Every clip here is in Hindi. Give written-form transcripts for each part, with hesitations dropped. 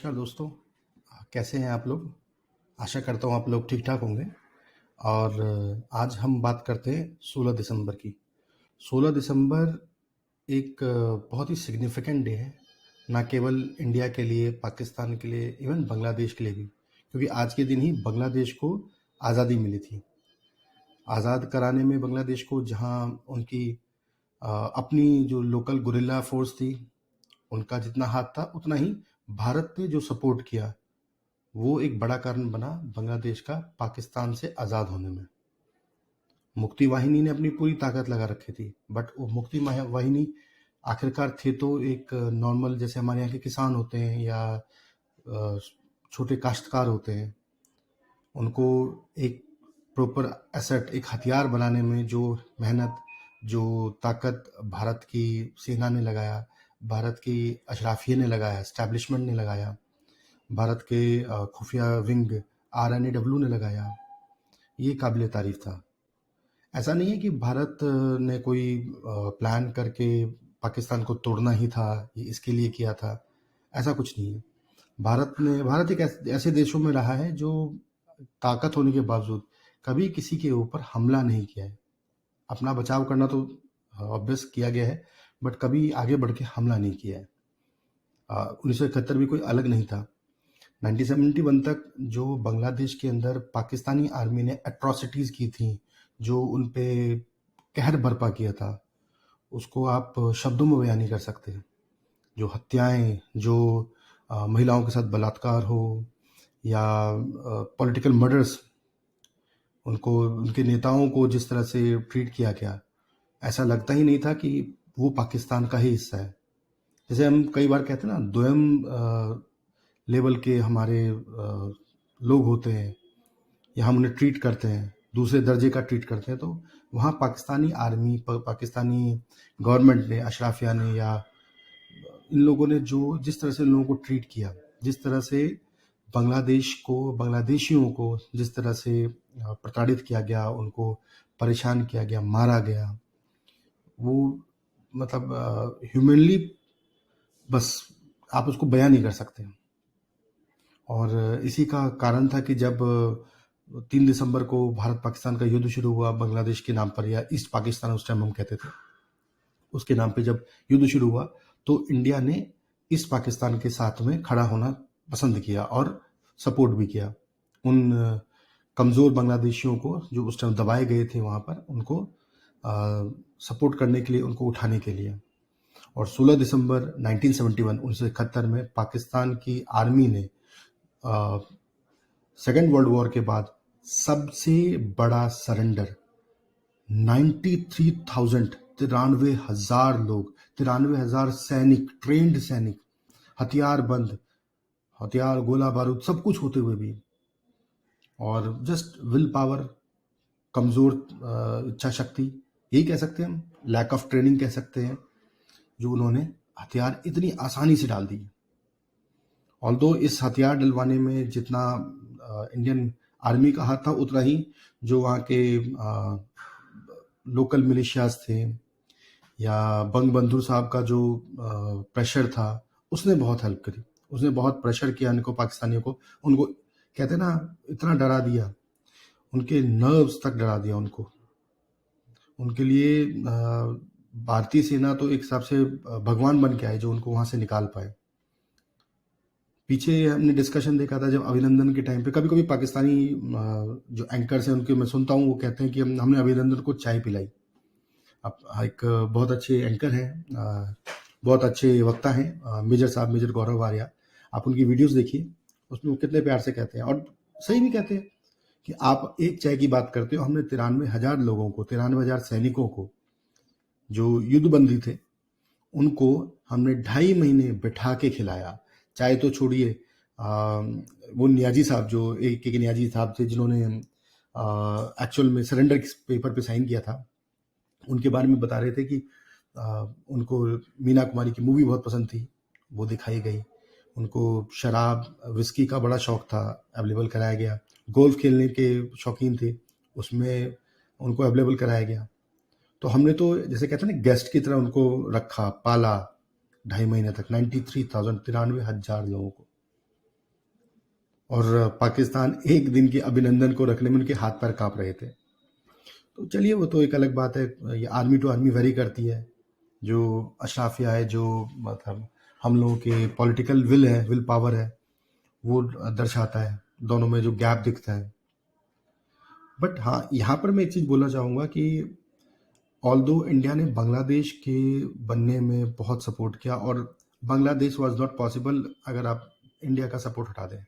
नमस्कार दोस्तों। कैसे हैं आप लोग? आशा करता हूँ आप लोग ठीक ठाक होंगे। और आज हम बात करते हैं 16 दिसंबर की। 16 दिसंबर एक बहुत ही सिग्निफिकेंट डे है, ना केवल इंडिया के लिए, पाकिस्तान के लिए, इवन बांग्लादेश के लिए भी, क्योंकि आज के दिन ही बांग्लादेश को आज़ादी मिली थी। आज़ाद कराने में बांग्लादेश को, जहाँ उनकी अपनी जो लोकल गुरिल्ला फोर्स थी, उनका जितना हाथ था उतना ही भारत ने जो सपोर्ट किया, वो एक बड़ा कारण बना बांग्लादेश का पाकिस्तान से आज़ाद होने में। मुक्ति वाहिनी ने अपनी पूरी ताकत लगा रखी थी, बट वो मुक्ति वाहिनी आखिरकार थे तो एक नॉर्मल, जैसे हमारे यहाँ के किसान होते हैं या छोटे काश्तकार होते हैं, उनको एक प्रॉपर एसेट, एक हथियार बनाने में जो मेहनत, जो ताकत भारत की सेना ने लगाया, भारत की अशराफिया ने लगाया, एस्टैब्लिशमेंट ने लगाया, भारत के खुफिया विंग RNAW ने लगाया, ये काबिल तारीफ था। ऐसा नहीं है कि भारत ने कोई प्लान करके पाकिस्तान को तोड़ना ही था, ये इसके लिए किया था, ऐसा कुछ नहीं है। भारत एक ऐसे देशों में रहा है जो ताकत होने के बावजूद कभी किसी के ऊपर हमला नहीं किया है। अपना बचाव करना तो ऑब्वियस किया गया है, बट कभी आगे बढ़ के हमला नहीं किया है। 1971 भी कोई अलग नहीं था। 1971 तक जो बांग्लादेश के अंदर पाकिस्तानी आर्मी ने एट्रॉसिटीज़ की थी, जो उन पे कहर बर्पा किया था, उसको आप शब्दों में बयान नहीं कर सकते। जो हत्याएं, जो महिलाओं के साथ बलात्कार हो, या पॉलिटिकल मर्डर्स, उनको, उनके नेताओं को जिस तरह से ट्रीट किया गया, ऐसा लगता ही नहीं था कि वो पाकिस्तान का ही हिस्सा है। जैसे हम कई बार कहते हैं ना, द्वयम लेवल के हमारे लोग होते हैं, या हम उन्हें ट्रीट करते हैं, दूसरे दर्जे का ट्रीट करते हैं, तो वहाँ पाकिस्तानी आर्मी, पाकिस्तानी गवर्नमेंट ने, अशराफिया ने, या इन लोगों ने जो जिस तरह से लोगों को ट्रीट किया, जिस तरह से बांग्लादेश को, बांग्लादेशियों को जिस तरह से प्रताड़ित किया गया, उनको परेशान किया गया, मारा गया, वो मतलब ह्यूमनली बस आप उसको बयान नहीं कर सकते। और इसी का कारण था कि जब 3 दिसंबर को भारत पाकिस्तान का युद्ध शुरू हुआ बांग्लादेश के नाम पर, या ईस्ट पाकिस्तान उस टाइम हम कहते थे, उसके नाम पे जब युद्ध शुरू हुआ, तो इंडिया ने ईस्ट पाकिस्तान के साथ में खड़ा होना पसंद किया और सपोर्ट भी किया। उन कमज़ोर बांग्लादेशियों को जो उस टाइम दबाए गए थे वहाँ पर, उनको सपोर्ट करने के लिए, उनको उठाने के लिए। और 16 दिसंबर 1971 में पाकिस्तान की आर्मी ने सेकेंड वर्ल्ड वॉर के बाद सबसे बड़ा सरेंडर, 93,000, 93,000 लोग, 93,000 सैनिक, ट्रेंड सैनिक, हथियारबंद, हथियार, गोला बारूद सब कुछ होते हुए भी, और जस्ट विल पावर, कमज़ोर इच्छा शक्ति, यही कह सकते हैं हम, लैक ऑफ ट्रेनिंग कह सकते हैं, जो उन्होंने हथियार इतनी आसानी से डाल दिए। ऑल्दो इस हथियार डलवाने में जितना इंडियन आर्मी का हाथ था, उतना ही जो वहाँ के लोकल मिलिशियाज थे, या बंग बंधु साहब का जो प्रेशर था, उसने बहुत हेल्प करी। उसने बहुत प्रेशर किया इनको, पाकिस्तानियों को, उनको कहते हैं ना, इतना डरा दिया, उनके नर्व्स तक डरा दिया उनको। उनके लिए भारतीय सेना तो एक हिसाब से भगवान बन के आई, जो उनको वहाँ से निकाल पाए। पीछे हमने डिस्कशन देखा था जब अभिनंदन के टाइम पे, कभी कभी पाकिस्तानी जो एंकर्स हैं उनके मैं सुनता हूँ, वो कहते हैं कि हमने अभिनंदन को चाय पिलाई। अब एक बहुत अच्छे एंकर हैं, बहुत अच्छे वक्ता हैं, मेजर साहब, मेजर गौरव आर्या। आप उनकी वीडियोस देखिए, उसमें वो कितने प्यार से कहते हैं, और सही भी कहते हैं कि आप एक चाय की बात करते हो, हमने 93,000 लोगों को, 93,000 सैनिकों को जो युद्धबंदी थे, उनको हमने 2.5 महीने बिठा के खिलाया। चाय तो छोड़िए, वो नियाजी साहब, जो AK नियाजी साहब थे, जिन्होंने एक्चुअल में सरेंडर पेपर पे साइन किया था, उनके बारे में बता रहे थे कि उनको मीना कुमारी की मूवी बहुत पसंद थी, वो दिखाई गई। उनको शराब, विस्की का बड़ा शौक था, अवेलेबल कराया गया। गोल्फ खेलने के शौकीन थे, उसमें उनको अवेलेबल कराया गया। तो हमने तो जैसे कहते हैं ना, गेस्ट की तरह उनको रखा, पाला 2.5 महीने तक, 93,000, 93,000 लोगों को। और पाकिस्तान एक दिन के अभिनंदन को रखने में उनके हाथ पैर काँप रहे थे। तो चलिए वो तो एक अलग बात है, ये आर्मी टू आर्मी वेरी करती है। जो अशराफिया है, जो मतलब हम लोगों के पॉलिटिकल विल है, विल पावर है, वो दर्शाता है, दोनों में जो गैप दिखता है। बट हाँ, यहाँ पर मैं एक चीज़ बोलना चाहूँगा कि ऑल्दो इंडिया ने बांग्लादेश के बनने में बहुत सपोर्ट किया, और बांग्लादेश वाज नॉट पॉसिबल अगर आप इंडिया का सपोर्ट हटा दें।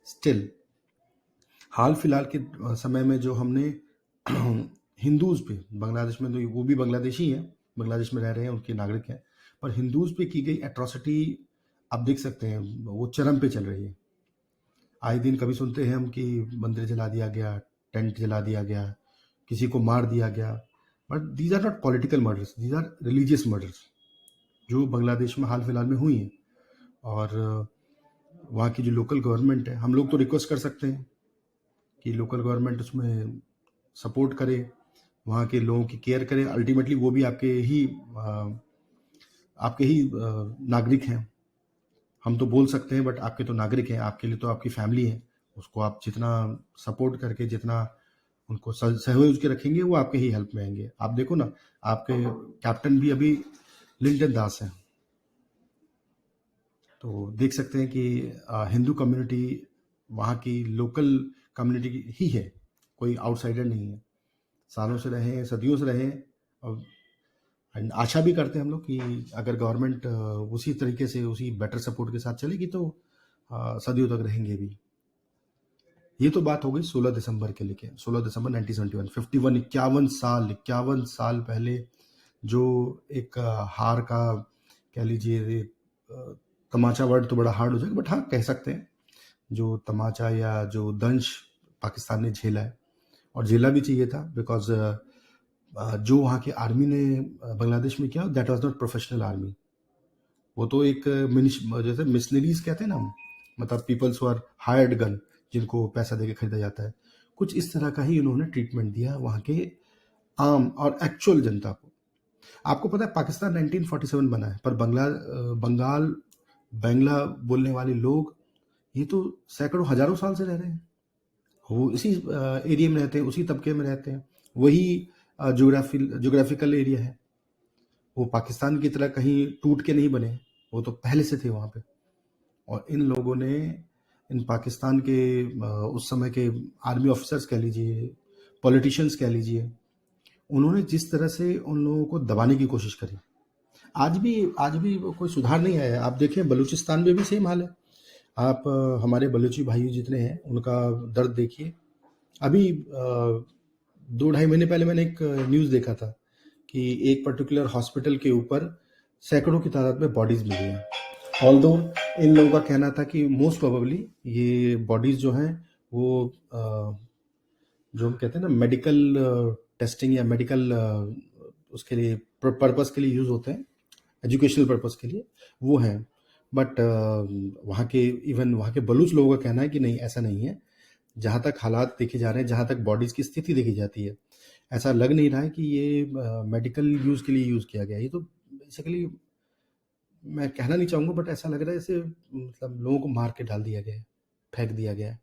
स्टिल हाल फिलहाल के समय में जो हमने हिंदूज़ पे, बांग्लादेश में तो वो भी बांग्लादेशी हैं, बांग्लादेश में रह रहे हैं, उनके नागरिक हैं, पर हिंदूज़ पे की गई एट्रॉसिटी आप देख सकते हैं, वो चरम पे चल रही है। आए दिन कभी सुनते हैं हम कि मंदिर जला दिया गया, टेंट जला दिया गया, किसी को मार दिया गया, but these are not political murders, these are religious murders जो बांग्लादेश में हाल फिलहाल में हुई हैं। और वहाँ की जो लोकल गवर्नमेंट है, हम लोग तो रिक्वेस्ट कर सकते हैं कि लोकल गवर्नमेंट उसमें सपोर्ट करे, वहाँ के लोगों की केयर करे। अल्टीमेटली वो भी आपके ही नागरिक हैं। हम तो बोल सकते हैं, बट आपके तो नागरिक हैं, आपके लिए तो आपकी फैमिली है। उसको आप जितना सपोर्ट करके, जितना उनको सहयोग के रखेंगे, वो आपके ही हेल्प में आएंगे। आप देखो ना, आपके कैप्टन भी अभी लिंटन दास हैं। तो देख सकते हैं कि हिंदू कम्युनिटी वहाँ की लोकल कम्युनिटी ही है, कोई आउटसाइडर नहीं है। सालों से रहे हैं, सदियों से रहे हैं, और एंड आशा भी करते हैं हम लोग कि अगर गवर्नमेंट उसी तरीके से, उसी बेटर सपोर्ट के साथ चलेगी तो सदियों तक रहेंगे भी। ये तो बात हो गई 16 दिसंबर के लेके। 16 दिसंबर 1971, 51 साल पहले जो एक हार का, कह लीजिए, तमाचा वर्ड तो बड़ा हार्ड हो जाएगा, बट हाँ कह सकते हैं, जो तमाचा या जो दंश पाकिस्तान ने झेला है, और झेला भी चाहिए था, बिकॉज जो वहाँ की आर्मी ने बांग्लादेश में किया, that was not professional army. वो तो एक जैसे मिशनरीज कहते हैं ना, मतलब peoples who are hired gun, जिनको पैसा देके खरीदा जाता है, कुछ इस तरह का ही इन्होंने ट्रीटमेंट दिया वहाँ के आम और एक्चुअल जनता को। आपको पता है पाकिस्तान 1947 बना है, पर बंगाल बांग्ला बोलने वाले लोग ये तो सैकड़ों हजारों साल से रह रहे हैं। वो इसी एरिया में रहते हैं, उसी तबके में रहते हैं, वही जोग्राफिकल एरिया है। वो पाकिस्तान की तरह कहीं टूट के नहीं बने, वो तो पहले से थे वहाँ पे। और इन लोगों ने, इन पाकिस्तान के उस समय के आर्मी ऑफिसर्स कह लीजिए, पॉलिटिशियंस कह लीजिए, उन्होंने जिस तरह से उन लोगों को दबाने की कोशिश करी, आज भी कोई सुधार नहीं आया है। आप देखें बलूचिस्तान में भी सेम हाल है। आप हमारे बलूची भाई जितने हैं उनका दर्द देखिए। अभी 2-2.5 महीने पहले मैंने एक न्यूज़ देखा था कि एक पर्टिकुलर हॉस्पिटल के ऊपर सैकड़ों की तादाद में बॉडीज मिली हैं। ऑल्दो इन लोगों का कहना था कि मोस्ट प्रोबेबली ये बॉडीज जो हैं वो जो हम कहते हैं ना मेडिकल टेस्टिंग या मेडिकल उसके लिए पर्पस के लिए यूज़ होते हैं, एजुकेशनल पर्पस के लिए, वो हैं। बट वहाँ के बलूच लोगों का कहना है कि नहीं, ऐसा नहीं है। जहाँ तक हालात देखे जा रहे हैं, जहाँ तक बॉडीज़ की स्थिति देखी जाती है, ऐसा लग नहीं रहा है कि ये मेडिकल यूज़ के लिए यूज़ किया गया है। ये तो बेसिकली मैं कहना नहीं चाहूँगा, बट ऐसा लग रहा है जैसे मतलब लोगों को मार के डाल दिया गया है, फेंक दिया गया है।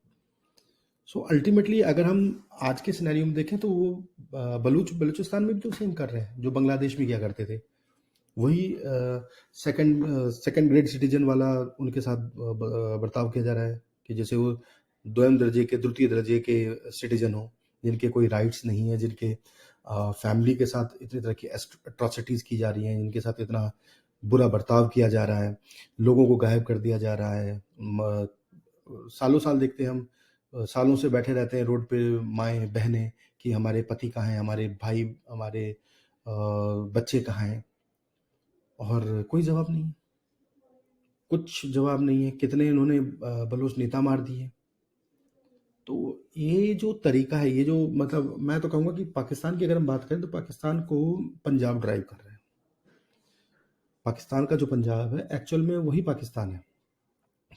सो अल्टीमेटली अगर हम आज के सिनेरियो में देखें तो वो बलूचिस्तान में भी तो सेम कर रहे हैं जो बांग्लादेश में किया करते थे। वही सेकंड ग्रेड सिटीजन वाला उनके साथ बर्ताव किया जा रहा है कि जैसे वो तृतीय दर्जे के सिटीजन हो, जिनके कोई राइट्स नहीं है, जिनके फैमिली के साथ इतनी तरह की एट्रॉसिटीज़ की जा रही हैं, जिनके साथ इतना बुरा बर्ताव किया जा रहा है, लोगों को गायब कर दिया जा रहा है। सालों साल देखते हैं हम, सालों से बैठे रहते हैं रोड पे माएँ बहनें कि हमारे पति कहाँ हैं, हमारे भाई, हमारे बच्चे कहाँ हैं, और कोई जवाब नहीं है। कुछ जवाब नहीं है। कितने इन्होंने बलोच नेता मार दिए। तो ये जो तरीका है, ये जो मतलब मैं तो कहूँगा कि पाकिस्तान की अगर हम बात करें तो पाकिस्तान को पंजाब ड्राइव कर रहे हैं। पाकिस्तान का जो पंजाब है एक्चुअल में वही पाकिस्तान है,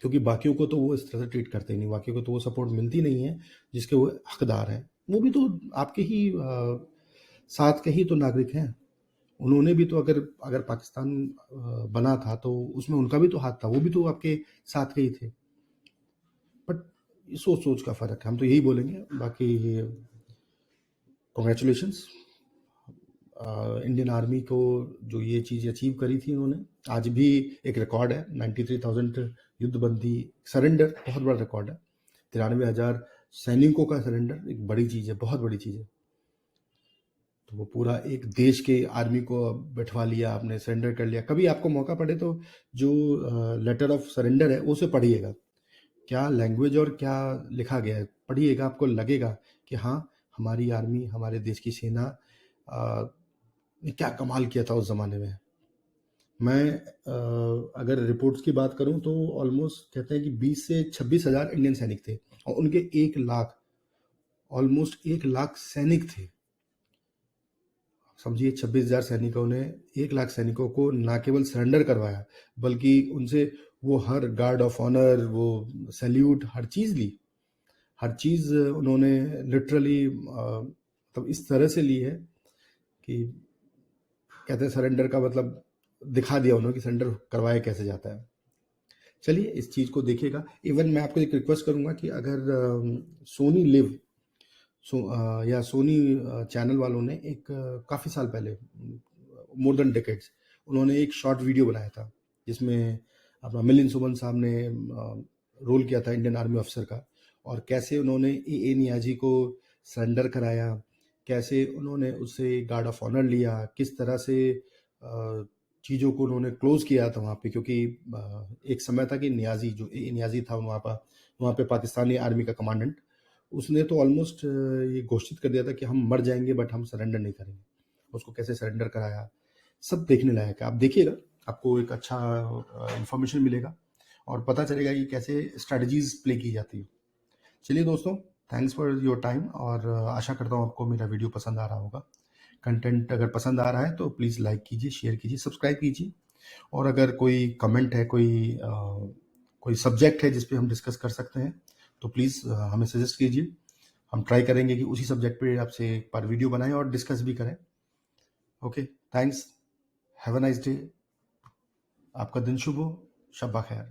क्योंकि बाकियों को तो वो इस तरह से ट्रीट करते ही नहीं, बाकियों को तो वो सपोर्ट मिलती नहीं है जिसके वो हकदार हैं। वो भी तो आपके ही साथ के ही तो नागरिक हैं। उन्होंने भी तो अगर पाकिस्तान बना था तो उसमें उनका भी तो हाथ था, वो भी तो आपके साथ के ही थे। बट सोच सोच का फ़र्क है, हम तो यही बोलेंगे। बाकी कॉन्ग्रेचुलेशंस इंडियन आर्मी को जो ये चीज़ अचीव करी थी इन्होंने। आज भी एक रिकॉर्ड है, 93,000 युद्धबंदी सरेंडर, बहुत बड़ा रिकॉर्ड है। 93,000 सैनिकों का सरेंडर एक बड़ी चीज़ है, बहुत बड़ी चीज़ है। तो वो पूरा एक देश के आर्मी को बैठवा लिया आपने, सरेंडर कर लिया। कभी आपको मौका पड़े तो जो लेटर ऑफ सरेंडर है उसे पढ़िएगा, क्या लैंग्वेज और क्या लिखा गया है, पढ़िएगा। आपको लगेगा कि हाँ, हमारी आर्मी, हमारे देश की सेना ने क्या कमाल किया था उस ज़माने में। मैं अगर रिपोर्ट्स की बात करूं तो ऑलमोस्ट कहते हैं कि 20 से 26,000 इंडियन सैनिक थे और उनके 1 लाख, ऑलमोस्ट 1 लाख सैनिक थे। समझिए 26,000 सैनिकों ने 1 लाख सैनिकों को ना केवल सरेंडर करवाया, बल्कि उनसे वो हर गार्ड ऑफ ऑनर, वो सैल्यूट, हर चीज़ ली। हर चीज़ उन्होंने लिटरली मतलब इस तरह से ली है कि कहते हैं सरेंडर का मतलब दिखा दिया उन्होंने कि सरेंडर करवाया कैसे जाता है। चलिए इस चीज़ को देखिएगा। इवन मैं आपको एक रिक्वेस्ट करूंगा कि अगर सोनी लिव या सोनी चैनल वालों ने एक काफ़ी साल पहले, मोर देन डेकेड्स, उन्होंने एक शॉर्ट वीडियो बनाया था जिसमें अपना मिलिंद सुमन साहब ने रोल किया था इंडियन आर्मी ऑफिसर का, और कैसे उन्होंने ए नियाजी को सरेंडर कराया, कैसे उन्होंने उससे गार्ड ऑफ ऑनर लिया, किस तरह से चीज़ों को उन्होंने क्लोज किया था वहाँ पे। क्योंकि एक समय था कि नियाजी, जो ए नियाजी था वहाँ पे पाकिस्तानी आर्मी का कमांडेंट, उसने तो ऑलमोस्ट ये घोषित कर दिया था कि हम मर जाएंगे बट हम सरेंडर नहीं करेंगे। उसको कैसे सरेंडर कराया, सब देखने लायक है। आप देखिएगा, आपको एक अच्छा इंफॉर्मेशन मिलेगा और पता चलेगा कि कैसे स्ट्रेटजीज प्ले की जाती है। चलिए दोस्तों, थैंक्स फॉर योर टाइम, और आशा करता हूँ आपको मेरा वीडियो पसंद आ रहा होगा। कंटेंट अगर पसंद आ रहा है तो प्लीज़ लाइक कीजिए, शेयर कीजिए, सब्सक्राइब कीजिए। और अगर कोई कमेंट है, कोई सब्जेक्ट है जिस पे हम डिस्कस कर सकते हैं, तो प्लीज़ हमें सजेस्ट कीजिए। हम ट्राई करेंगे कि उसी सब्जेक्ट पे आपसे एक बार वीडियो बनाएं और डिस्कस भी करें। Okay, thanks, have a nice day, आपका दिन शुभ हो, शब्बा खैर।